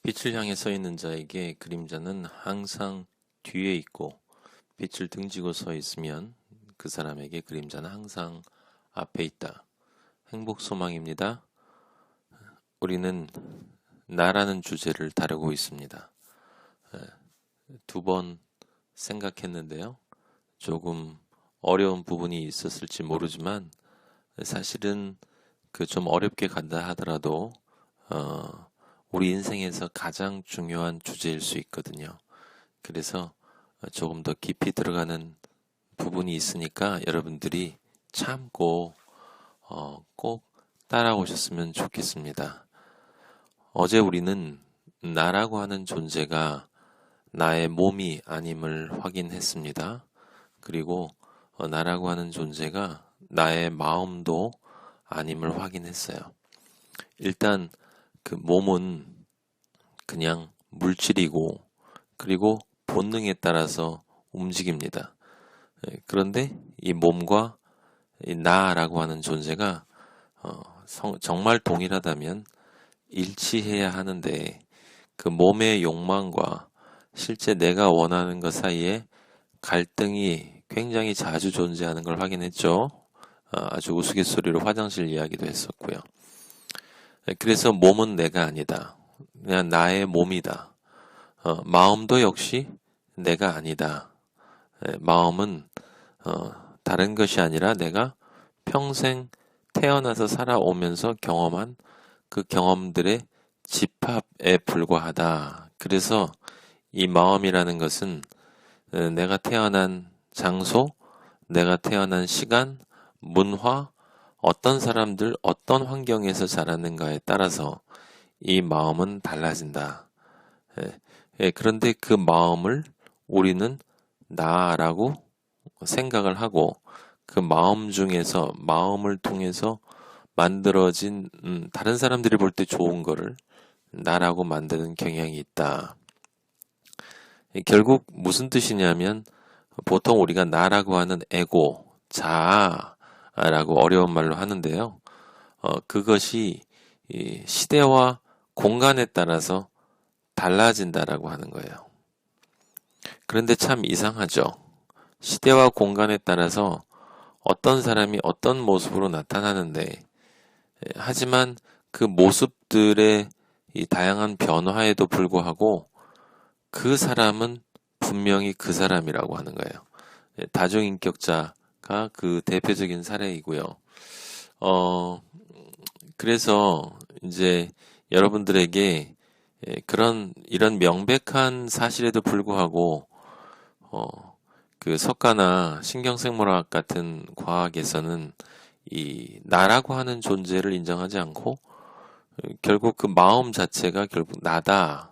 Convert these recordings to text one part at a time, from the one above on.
빛을 향해 서 있는 자에게 그림자는 항상 뒤에 있고 빛을 등지고 서 있으면 그 사람에게 그림자는 항상 앞에 있다. 행복 소망입니다. 우리는 나라는 주제를 다루고 있습니다. 두 번 생각했는데요. 조금 어려운 부분이 있었을지 모르지만 사실은 그 좀 어렵게 간다 하더라도 우리 인생에서 가장 중요한 주제일 수 있거든요. 그래서 조금 더 깊이 들어가는 부분이 있으니까 여러분들이 참고 꼭 따라오셨으면 좋겠습니다. 어제 우리는 나라고 하는 존재가 나의 몸이 아님을 확인했습니다. 그리고 나라고 하는 존재가 나의 마음도 아님을 확인했어요. 일단 그 몸은 그냥 물질이고 그리고 본능에 따라서 움직입니다. 그런데 이 몸과 이 나라고 하는 존재가 정말 동일하다면 일치해야 하는데 그 몸의 욕망과 실제 내가 원하는 것 사이에 갈등이 굉장히 자주 존재하는 걸 확인했죠. 아주 우스갯소리로 화장실 이야기도 했었고요. 그래서 몸은 내가 아니다. 그냥 나의 몸이다. 마음도 역시 내가 아니다. 마음은 다른 것이 아니라 내가 평생 태어나서 살아오면서 경험한 그 경험들의 집합에 불과하다. 그래서 이 마음이라는 것은 내가 태어난 장소, 내가 태어난 시간, 문화, 어떤 사람들, 어떤 환경에서 자랐는가에 따라서 이 마음은 달라진다. 그런데 그 마음을 우리는 나라고 생각을 하고 그 마음 중에서 마음을 통해서 만들어진 다른 사람들이 볼 때 좋은 거를 나라고 만드는 경향이 있다. 결국 무슨 뜻이냐면 보통 우리가 나라고 하는 에고, 자아라고 어려운 말로 하는데요. 그것이 시대와 공간에 따라서 달라진다라고 하는 거예요. 그런데 참 이상하죠. 시대와 공간에 따라서 어떤 사람이 어떤 모습으로 나타나는데 하지만 그 모습들의 이 다양한 변화에도 불구하고 그 사람은 분명히 그 사람이라고 하는 거예요. 다중인격자가 그 대표적인 사례이고요. 그래서 이제 여러분들에게 이런 명백한 사실에도 불구하고 그 석가나 신경생물학 같은 과학에서는 이 나라고 하는 존재를 인정하지 않고 결국 그 마음 자체가 결국 나다.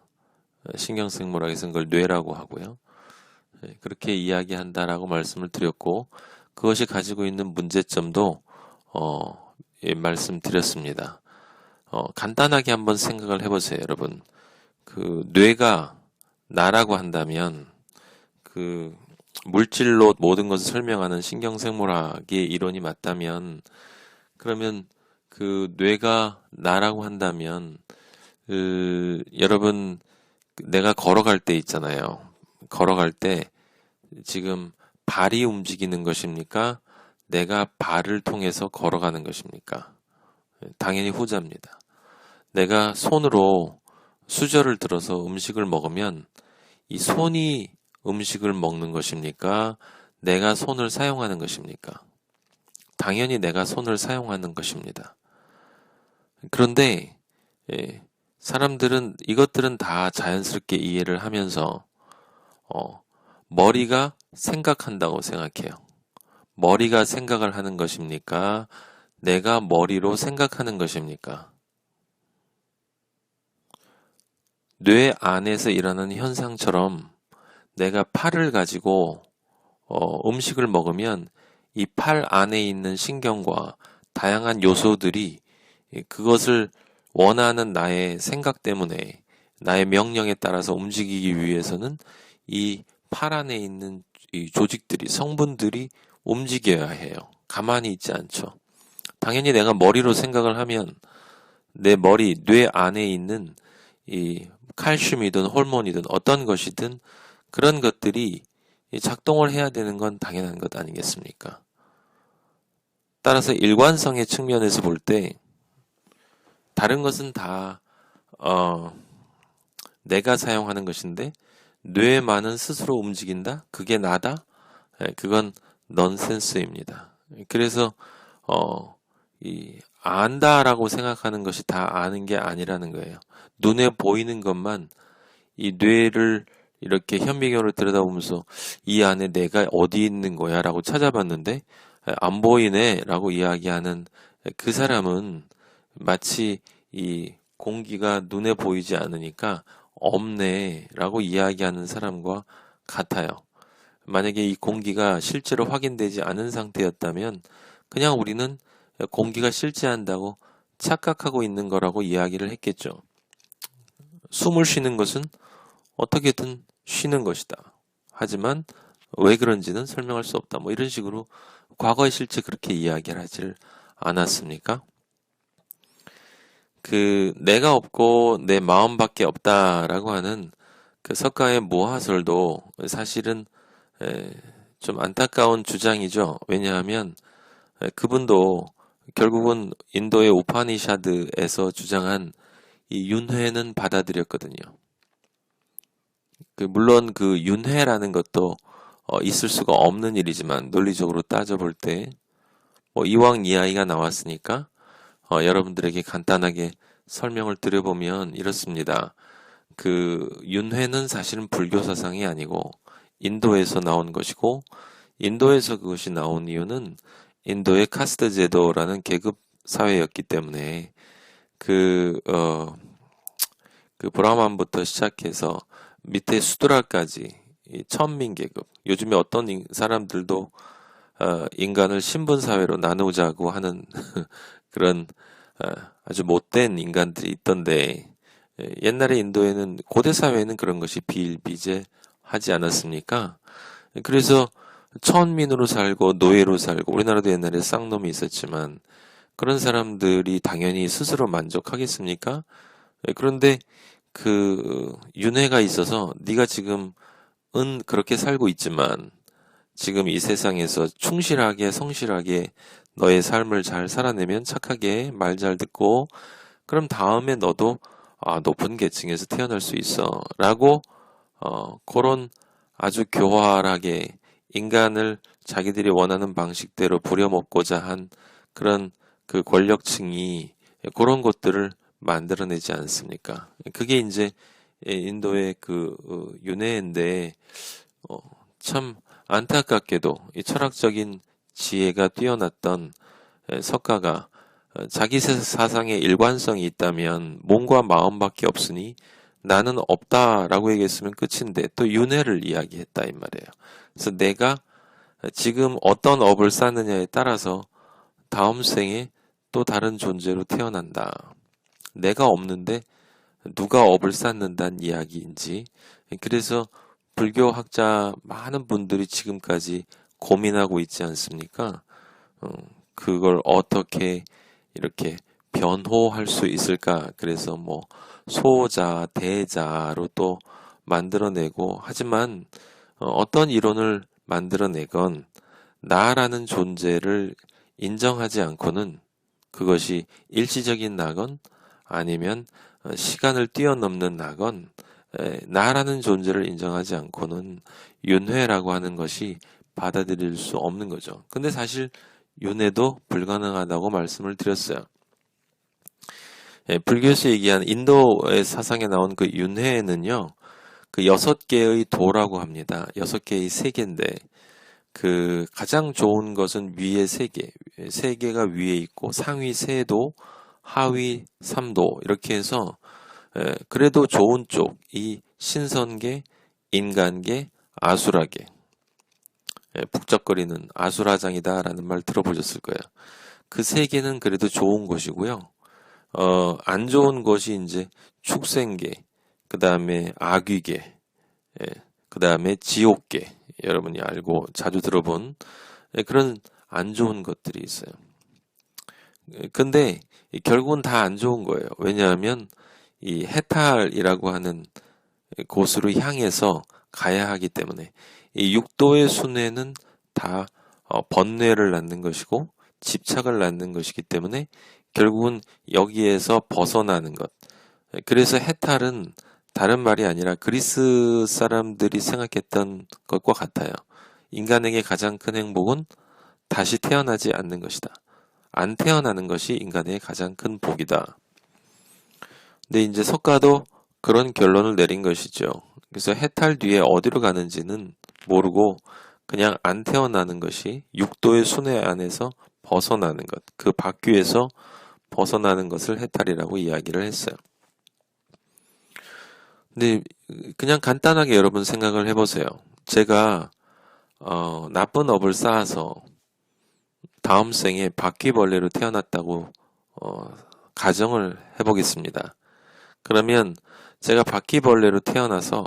신경생물학에서는 그걸 뇌라고 하고요. 그렇게 이야기한다라고 말씀을 드렸고 그것이 가지고 있는 문제점도 말씀드렸습니다. 간단하게 한번 생각을 해보세요, 여러분. 그 뇌가 나라고 한다면 그 물질로 모든 것을 설명하는 신경생물학의 이론이 맞다면 그러면 그 뇌가 나라고 한다면 여러분 내가 걸어갈 때 있잖아요. 걸어갈 때 지금 발이 움직이는 것입니까? 내가 발을 통해서 걸어가는 것입니까? 당연히 후자입니다. 내가 손으로 수저를 들어서 음식을 먹으면 이 손이 음식을 먹는 것입니까? 내가 손을 사용하는 것입니까? 당연히 내가 손을 사용하는 것입니다. 그런데 사람들은 이것들은 다 자연스럽게 이해를 하면서 머리가 생각한다고 생각해요. 머리가 생각을 하는 것입니까? 내가 머리로 생각하는 것입니까? 뇌 안에서 일어나는 현상처럼 내가 팔을 가지고 음식을 먹으면 이 팔 안에 있는 신경과 다양한 요소들이 그것을 원하는 나의 생각 때문에 나의 명령에 따라서 움직이기 위해서는 이 팔 안에 있는 이 조직들이 성분들이 움직여야 해요. 가만히 있지 않죠. 당연히 내가 머리로 생각을 하면 내 머리, 뇌 안에 있는 이 칼슘이든 호르몬이든 어떤 것이든 그런 것들이 작동을 해야 되는 건 당연한 것 아니겠습니까? 따라서 일관성의 측면에서 볼 때 다른 것은 다 내가 사용하는 것인데 뇌만은 스스로 움직인다? 그게 나다? 그건 넌센스입니다. 그래서 안다라고 생각하는 것이 다 아는 게 아니라는 거예요. 눈에 보이는 것만 이 뇌를 이렇게 현미경으로 들여다보면서 이 안에 내가 어디 있는 거야 라고 찾아봤는데 안 보이네 라고 이야기하는 그 사람은 마치 이 공기가 눈에 보이지 않으니까 없네 라고 이야기하는 사람과 같아요. 만약에 이 공기가 실제로 확인되지 않은 상태였다면 그냥 우리는 공기가 실제한다고 착각하고 있는 거라고 이야기를 했겠죠. 숨을 쉬는 것은 어떻게든 쉬는 것이다. 하지만 왜 그런지는 설명할 수 없다. 뭐 이런 식으로 과거에 실제 그렇게 이야기를 하질 않았습니까? 그 내가 없고 내 마음밖에 없다라고 하는 그 석가의 모화설도 사실은 좀 안타까운 주장이죠. 왜냐하면 그분도 결국은 인도의 우파니샤드에서 주장한 이 윤회는 받아들였거든요. 물론 그 윤회라는 것도 있을 수가 없는 일이지만 논리적으로 따져볼 때 뭐 이왕 이야기가 나왔으니까 여러분들에게 간단하게 설명을 드려보면 이렇습니다. 그 윤회는 사실은 불교 사상이 아니고 인도에서 나온 것이고 인도에서 그것이 나온 이유는 인도의 카스트 제도라는 계급 사회였기 때문에 그 브라만부터 시작해서 밑에 수드라까지 이 천민 계급. 요즘에 어떤 사람들도 인간을 신분 사회로 나누자고 하는 그런 아주 못된 인간들이 있던데 옛날에 인도에는 고대 사회에는 그런 것이 비일비재하지 않았습니까? 그래서 천민으로 살고 노예로 살고 우리나라도 옛날에 쌍놈이 있었지만 그런 사람들이 당연히 스스로 만족하겠습니까? 그런데 그 윤회가 있어서 네가 지금은 그렇게 살고 있지만 지금 이 세상에서 충실하게 성실하게 너의 삶을 잘 살아내면 착하게 말 잘 듣고 그럼 다음에 너도 높은 계층에서 태어날 수 있어 라고 그런 아주 교활하게 인간을 자기들이 원하는 방식대로 부려먹고자 한 그런 그 권력층이 그런 것들을 만들어내지 않습니까? 그게 이제 인도의 그 윤회인데 참 안타깝게도 이 철학적인 지혜가 뛰어났던 석가가 자기 사상에 일관성이 있다면 몸과 마음밖에 없으니 나는 없다라고 얘기했으면 끝인데 또 윤회를 이야기했다 이 말이에요. 그래서 내가 지금 어떤 업을 쌓느냐에 따라서 다음 생에 또 다른 존재로 태어난다. 내가 없는데 누가 업을 쌓는다는 이야기인지. 그래서 불교 학자 많은 분들이 지금까지 고민하고 있지 않습니까? 그걸 어떻게 이렇게 변호할 수 있을까? 그래서 뭐 소자, 대자로 또 만들어내고 하지만 어떤 이론을 만들어내건 나라는 존재를 인정하지 않고는 그것이 일시적인 나건 아니면 시간을 뛰어넘는 나건 나라는 존재를 인정하지 않고는 윤회라고 하는 것이 받아들일 수 없는 거죠. 근데 사실 윤회도 불가능하다고 말씀을 드렸어요. 불교에서 얘기한 인도의 사상에 나온 그 윤회는요, 그 6개의 도라고 합니다. 6개의 세계인데, 그 가장 좋은 것은 위에 3개, 3개가 위에 있고 상위 3도, 하위 3도 이렇게 해서 그래도 좋은 쪽, 이 신선계, 인간계, 아수라계, 북적거리는 아수라장이다라는 말 들어보셨을 거예요. 그 3개는 그래도 좋은 것이고요. 안 좋은 것이 이제 축생계, 그 다음에 악귀계, 그 다음에 지옥계, 여러분이 알고 자주 들어본 그런 안 좋은 것들이 있어요. 근데 결국은 다 안 좋은 거예요. 왜냐하면 이 해탈이라고 하는 곳으로 향해서 가야 하기 때문에 이 육도의 순회는 다 번뇌를 낳는 것이고 집착을 낳는 것이기 때문에 결국은 여기에서 벗어나는 것. 그래서 해탈은 다른 말이 아니라 그리스 사람들이 생각했던 것과 같아요. 인간에게 가장 큰 행복은 다시 태어나지 않는 것이다. 안 태어나는 것이 인간의 가장 큰 복이다. 근데 이제 석가도 그런 결론을 내린 것이죠. 그래서 해탈 뒤에 어디로 가는지는 모르고 그냥 안 태어나는 것이 육도의 순회 안에서 벗어나는 것, 그 바퀴에서 벗어나는 것을 해탈이라고 이야기를 했어요. 근데 그냥 간단하게 여러분 생각을 해보세요. 제가 나쁜 업을 쌓아서 다음 생에 바퀴벌레로 태어났다고 가정을 해보겠습니다. 그러면 제가 바퀴벌레로 태어나서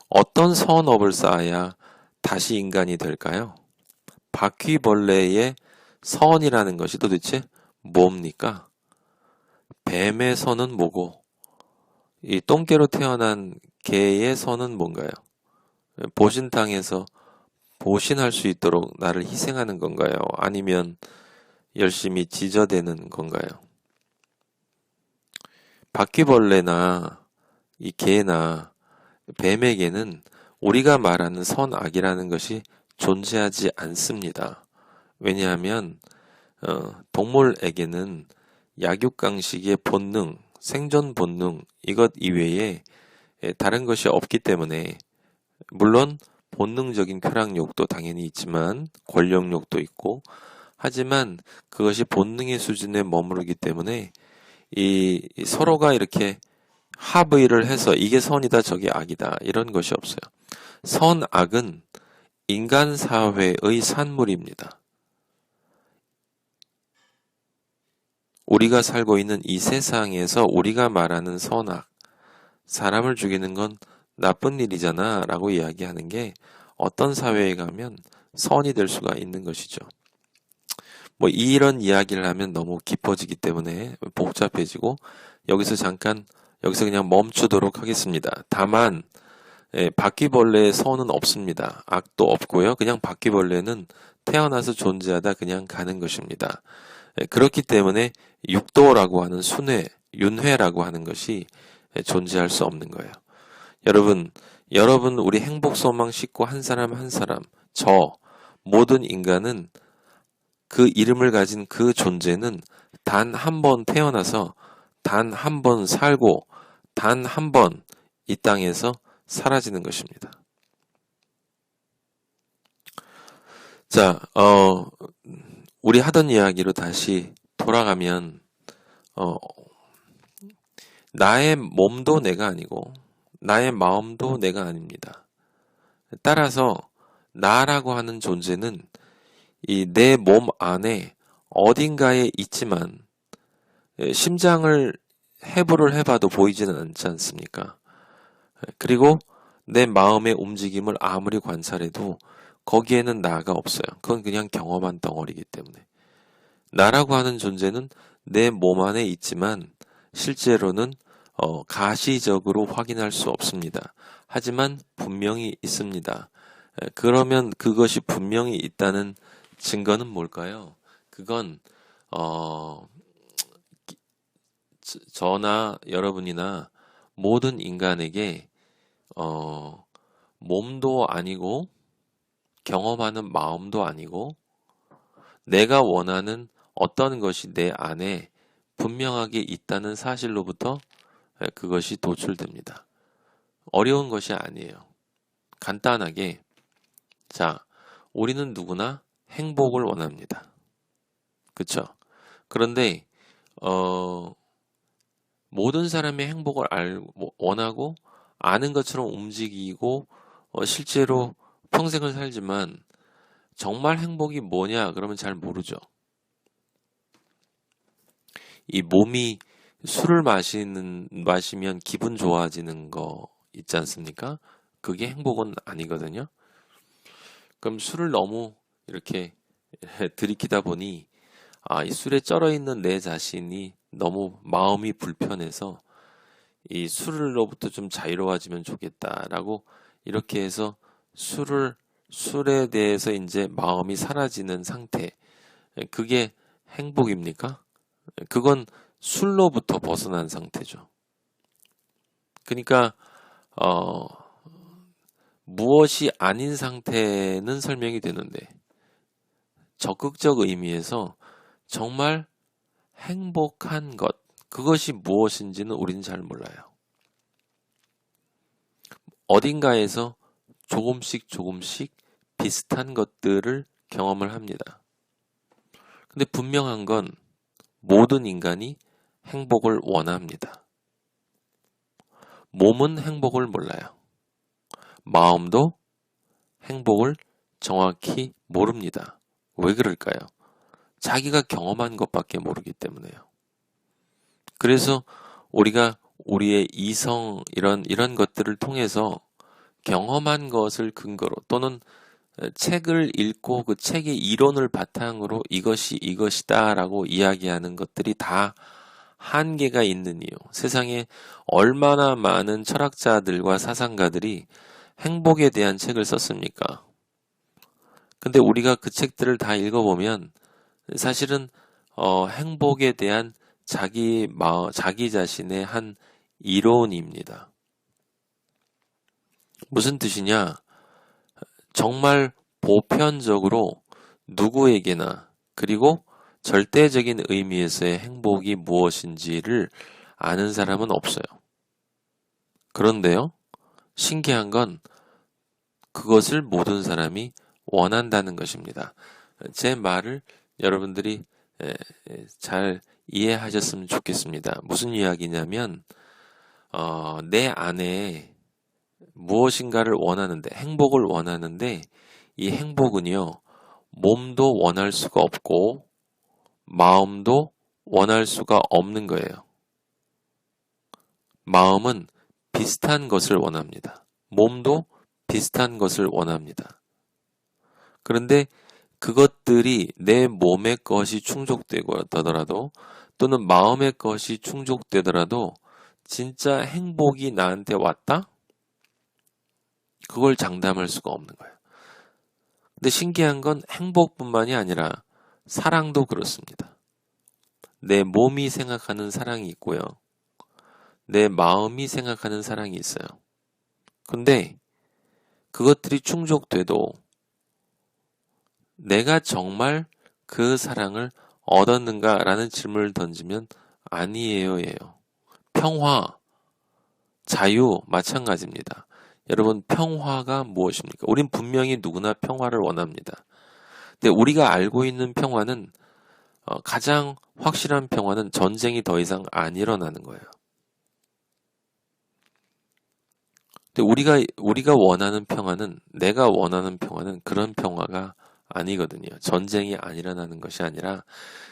어떤 선업을 쌓아야 다시 인간이 될까요? 바퀴벌레의 선이라는 것이 도대체 뭡니까? 뱀의 선은 뭐고, 이 똥개로 태어난 개의 선은 뭔가요? 보신탕에서 보신할 수 있도록 나를 희생하는 건가요? 아니면 열심히 지저대는 건가요? 바퀴벌레나 이 개나 뱀에게는 우리가 말하는 선악이라는 것이 존재하지 않습니다. 왜냐하면 동물에게는 약육강식의 본능, 생존 본능 이것 이외에 다른 것이 없기 때문에 물론 본능적인 쾌락욕도 당연히 있지만 권력욕도 있고 하지만 그것이 본능의 수준에 머무르기 때문에 이 서로가 이렇게 합의를 해서 이게 선이다 저게 악이다 이런 것이 없어요. 선악은 인간 사회의 산물입니다. 우리가 살고 있는 이 세상에서 우리가 말하는 선악, 사람을 죽이는 건 나쁜 일이잖아 라고 이야기하는 게 어떤 사회에 가면 선이 될 수가 있는 것이죠. 뭐 이런 이야기를 하면 너무 깊어지기 때문에 복잡해지고 여기서 그냥 멈추도록 하겠습니다. 다만 바퀴벌레의 선은 없습니다. 악도 없고요. 그냥 바퀴벌레는 태어나서 존재하다 그냥 가는 것입니다. 그렇기 때문에 육도라고 하는 순회, 윤회라고 하는 것이 존재할 수 없는 거예요. 여러분 우리 행복 소망 식구 한 사람 한 사람, 저 모든 인간은 그 이름을 가진 그 존재는 단 한 번 태어나서 단 한 번 살고 단 한 번 이 땅에서 사라지는 것입니다. 자, 우리 하던 이야기로 다시 돌아가면 나의 몸도 내가 아니고 나의 마음도 내가 아닙니다. 따라서 나라고 하는 존재는 이 내 몸 안에 어딘가에 있지만 심장을 해부를 해봐도 보이지는 않지 않습니까? 그리고 내 마음의 움직임을 아무리 관찰해도 거기에는 나가 없어요. 그건 그냥 경험한 덩어리이기 때문에. 나라고 하는 존재는 내 몸 안에 있지만 실제로는 가시적으로 확인할 수 없습니다. 하지만 분명히 있습니다. 그러면 그것이 분명히 있다는 증거는 뭘까요? 그건 저나 여러분이나 모든 인간에게 몸도 아니고 경험하는 마음도 아니고 내가 원하는 어떤 것이 내 안에 분명하게 있다는 사실로부터 그것이 도출됩니다. 어려운 것이 아니에요. 간단하게 자, 우리는 누구나 행복을 원합니다. 그쵸? 그런데 모든 사람이 행복을 원하고 아는 것처럼 움직이고 실제로 평생을 살지만 정말 행복이 뭐냐 그러면 잘 모르죠. 이 몸이 술을 마시면 기분 좋아지는 거 있지 않습니까? 그게 행복은 아니거든요. 그럼 술을 너무 이렇게 들이키다 보니 이 술에 쩔어 있는 내 자신이 너무 마음이 불편해서 이 술로부터 좀 자유로워지면 좋겠다라고 이렇게 해서 술에 대해서 이제 마음이 사라지는 상태. 그게 행복입니까? 그건 술로부터 벗어난 상태죠. 그러니까 무엇이 아닌 상태는 설명이 되는데 적극적 의미에서 정말 행복한 것, 그것이 무엇인지는 우리는 잘 몰라요. 어딘가에서 조금씩 비슷한 것들을 경험을 합니다. 근데 분명한 건 모든 인간이 행복을 원합니다. 몸은 행복을 몰라요. 마음도 행복을 정확히 모릅니다. 왜 그럴까요? 자기가 경험한 것밖에 모르기 때문에요. 그래서 우리가 우리의 이성 이런 것들을 통해서 경험한 것을 근거로 또는 책을 읽고 그 책의 이론을 바탕으로 이것이다 라고 이야기하는 것들이 다 한계가 있는 이유. 세상에 얼마나 많은 철학자들과 사상가들이 행복에 대한 책을 썼습니까? 근데 우리가 그 책들을 다 읽어보면 사실은 행복에 대한 자기 자신의 한 이론입니다. 무슨 뜻이냐? 정말 보편적으로 누구에게나 그리고 절대적인 의미에서의 행복이 무엇인지를 아는 사람은 없어요. 그런데요, 신기한 건 그것을 모든 사람이 원한다는 것입니다. 제 말을 여러분들이 잘 이해하셨으면 좋겠습니다. 무슨 이야기냐면 내 안에 무엇인가를 원하는데, 행복을 원하는데 이 행복은요, 몸도 원할 수가 없고 마음도 원할 수가 없는 거예요. 마음은 비슷한 것을 원합니다. 몸도 비슷한 것을 원합니다. 그런데 그것들이 내 몸의 것이 충족되더라도 또는 마음의 것이 충족되더라도 진짜 행복이 나한테 왔다? 그걸 장담할 수가 없는 거예요. 근데 신기한 건 행복뿐만이 아니라 사랑도 그렇습니다. 내 몸이 생각하는 사랑이 있고요. 내 마음이 생각하는 사랑이 있어요. 근데 그것들이 충족돼도 내가 정말 그 사랑을 얻었는가라는 질문을 던지면 아니에요, 예요. 평화, 자유 마찬가지입니다. 여러분, 평화가 무엇입니까? 우린 분명히 누구나 평화를 원합니다. 근데 우리가 알고 있는 평화는 가장 확실한 평화는 전쟁이 더 이상 안 일어나는 거예요. 근데 우리가 원하는 평화는, 내가 원하는 평화는 그런 평화가 아니거든요. 전쟁이 안 일어나는 것이 아니라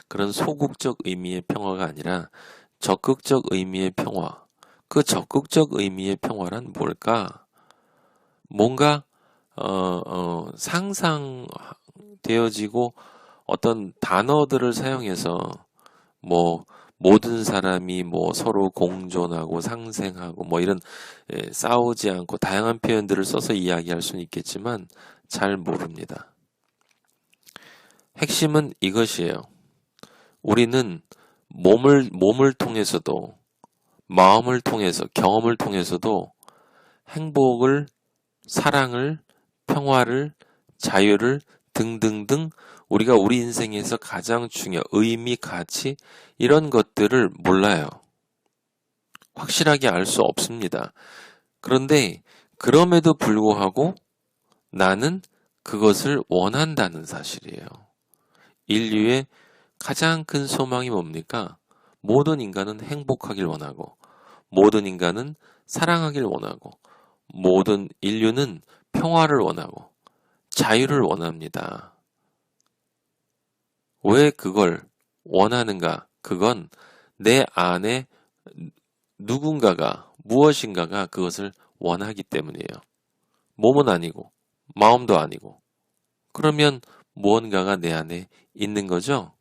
그런 소극적 의미의 평화가 아니라 적극적 의미의 평화. 그 적극적 의미의 평화란 뭘까? 뭔가 상상되어지고 어떤 단어들을 사용해서 뭐 모든 사람이 뭐 서로 공존하고 상생하고 뭐 이런 싸우지 않고 다양한 표현들을 써서 이야기할 수는 있겠지만 잘 모릅니다. 핵심은 이것이에요. 우리는 몸을 통해서도 마음을 통해서 경험을 통해서도 행복을, 사랑을, 평화를, 자유를 등등등 우리가 우리 인생에서 가장 중요한 의미, 가치 이런 것들을 몰라요. 확실하게 알 수 없습니다. 그런데 그럼에도 불구하고 나는 그것을 원한다는 사실이에요. 인류의 가장 큰 소망이 뭡니까? 모든 인간은 행복하길 원하고 모든 인간은 사랑하길 원하고 모든 인류는 평화를 원하고 자유를 원합니다. 왜 그걸 원하는가? 그건 내 안에 누군가가, 무엇인가가 그것을 원하기 때문이에요. 몸은 아니고, 마음도 아니고. 그러면 무언가가 내 안에 있는 거죠?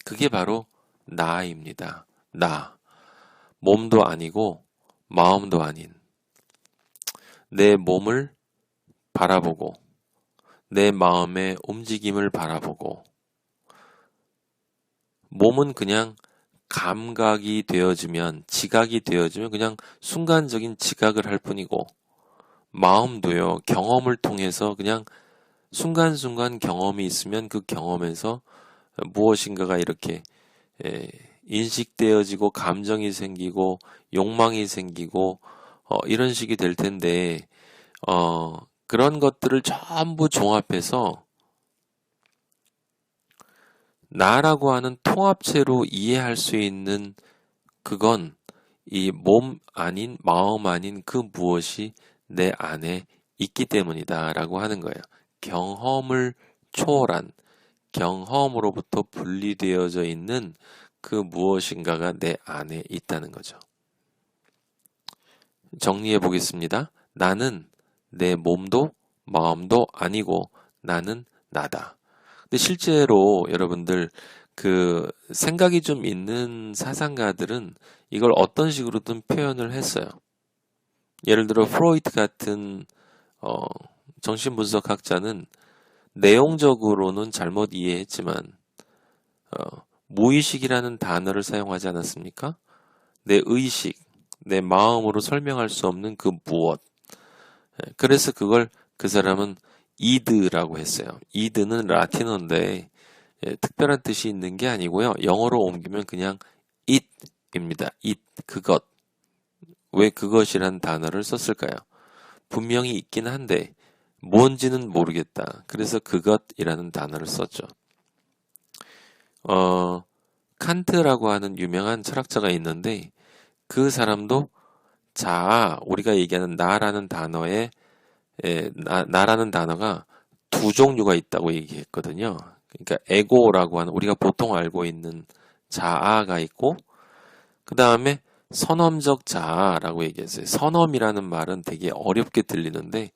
그게 바로 나입니다. 나. 몸도 아니고, 마음도 아닌 내 몸을 바라보고 내 마음의 움직임을 바라보고 몸은 그냥 감각이 되어지면 지각이 되어지면 그냥 순간적인 지각을 할 뿐이고 마음도요 경험을 통해서 그냥 순간순간 경험이 있으면 그 경험에서 무엇인가가 이렇게 인식되어지고 감정이 생기고 욕망이 생기고 이런 식이 될 텐데 그런 것들을 전부 종합해서 나라고 하는 통합체로 이해할 수 있는 그건 이 몸 아닌 마음 아닌 그 무엇이 내 안에 있기 때문이다 라고 하는 거예요. 경험을 초월한 경험으로부터 분리되어져 있는 그 무엇인가가 내 안에 있다는 거죠. 정리해 보겠습니다. 나는 내 몸도 마음도 아니고 나는 나다. 근데 실제로 여러분들 그 생각이 좀 있는 사상가들은 이걸 어떤 식으로든 표현을 했어요. 예를 들어 프로이트 같은 정신분석학자는 내용적으로는 잘못 이해했지만 무의식이라는 단어를 사용하지 않았습니까? 내 의식, 내 마음으로 설명할 수 없는 그 무엇. 그래서 그걸 그 사람은 이드라고 했어요. 이드는 라틴어인데 특별한 뜻이 있는 게 아니고요. 영어로 옮기면 그냥 it입니다. it, 그것. 왜 그것이란 단어를 썼을까요? 분명히 있긴 한데 뭔지는 모르겠다. 그래서 그것이라는 단어를 썼죠. 칸트라고 하는 유명한 철학자가 있는데 그 사람도 자아, 우리가 얘기하는 나라는 단어에 나라는 단어가 두 종류가 있다고 얘기했거든요. 그러니까 에고라고 하는 우리가 보통 알고 있는 자아가 있고 그 다음에 선엄적 자아라고 얘기했어요. 선엄이라는 말은 되게 어렵게 들리는데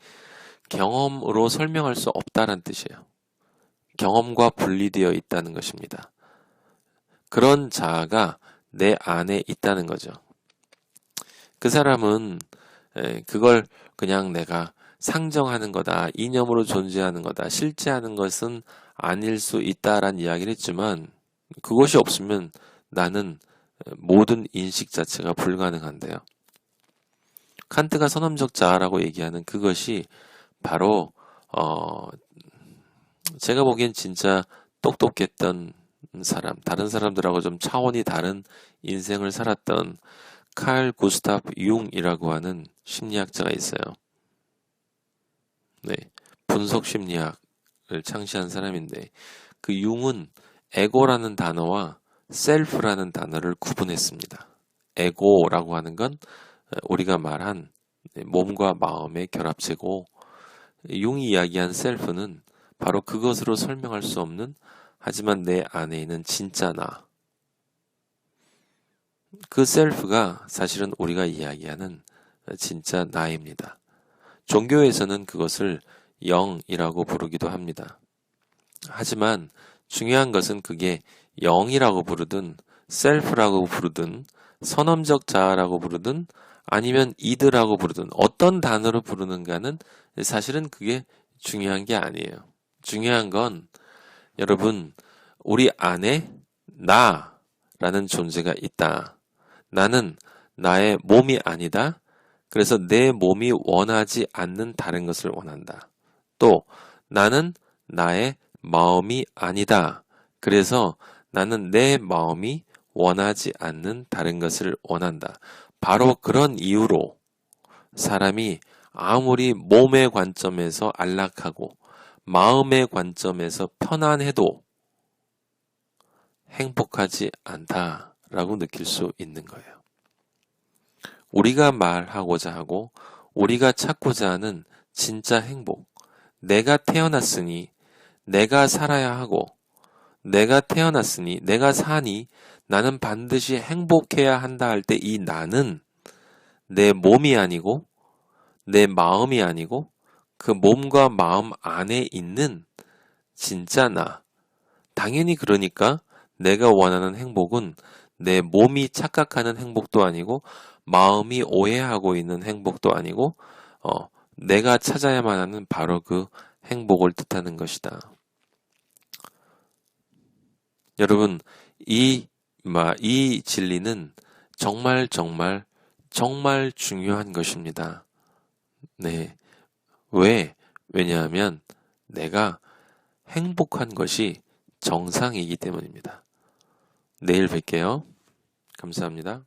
경험으로 설명할 수 없다는 뜻이에요. 경험과 분리되어 있다는 것입니다. 그런 자아가 내 안에 있다는 거죠. 그 사람은 그걸 그냥 내가 상정하는 거다, 이념으로 존재하는 거다, 실제하는 것은 아닐 수 있다라는 이야기를 했지만 그것이 없으면 나는 모든 인식 자체가 불가능한데요. 칸트가 선언적 자아라고 얘기하는 그것이 바로 제가 보기엔 진짜 똑똑했던 사람, 다른 사람들하고 좀 차원이 다른 인생을 살았던 칼 구스타프 융이라고 하는 심리학자가 있어요. 네, 분석 심리학을 창시한 사람인데 그 융은 에고라는 단어와 셀프라는 단어를 구분했습니다. 에고라고 하는 건 우리가 말한 몸과 마음의 결합체고 융이 이야기한 셀프는 바로 그것으로 설명할 수 없는 하지만 내 안에 있는 진짜 나. 그 셀프가 사실은 우리가 이야기하는 진짜 나입니다. 종교에서는 그것을 영이라고 부르기도 합니다. 하지만 중요한 것은 그게 영이라고 부르든 셀프라고 부르든 선엄적 자아라고 부르든 아니면 이드라고 부르든 어떤 단어로 부르는가는 사실은 그게 중요한 게 아니에요. 중요한 건 여러분 우리 안에 나라는 존재가 있다. 나는 나의 몸이 아니다. 그래서 내 몸이 원하지 않는 다른 것을 원한다. 또 나는 나의 마음이 아니다. 그래서 나는 내 마음이 원하지 않는 다른 것을 원한다. 바로 그런 이유로 사람이 아무리 몸의 관점에서 안락하고 마음의 관점에서 편안해도 행복하지 않다라고 느낄 수 있는 거예요. 우리가 말하고자 하고 우리가 찾고자 하는 진짜 행복. 내가 태어났으니 내가 살아야 하고 내가 태어났으니 내가 사니 나는 반드시 행복해야 한다 할 때 이 나는 내 몸이 아니고 내 마음이 아니고 그 몸과 마음 안에 있는 진짜 나. 당연히 그러니까 내가 원하는 행복은 내 몸이 착각하는 행복도 아니고 마음이 오해하고 있는 행복도 아니고 내가 찾아야만 하는 바로 그 행복을 뜻하는 것이다. 여러분, 이 진리는 정말 정말 정말 중요한 것입니다. 네. 왜냐하면 내가 행복한 것이 정상이기 때문입니다. 내일 뵐게요. 감사합니다.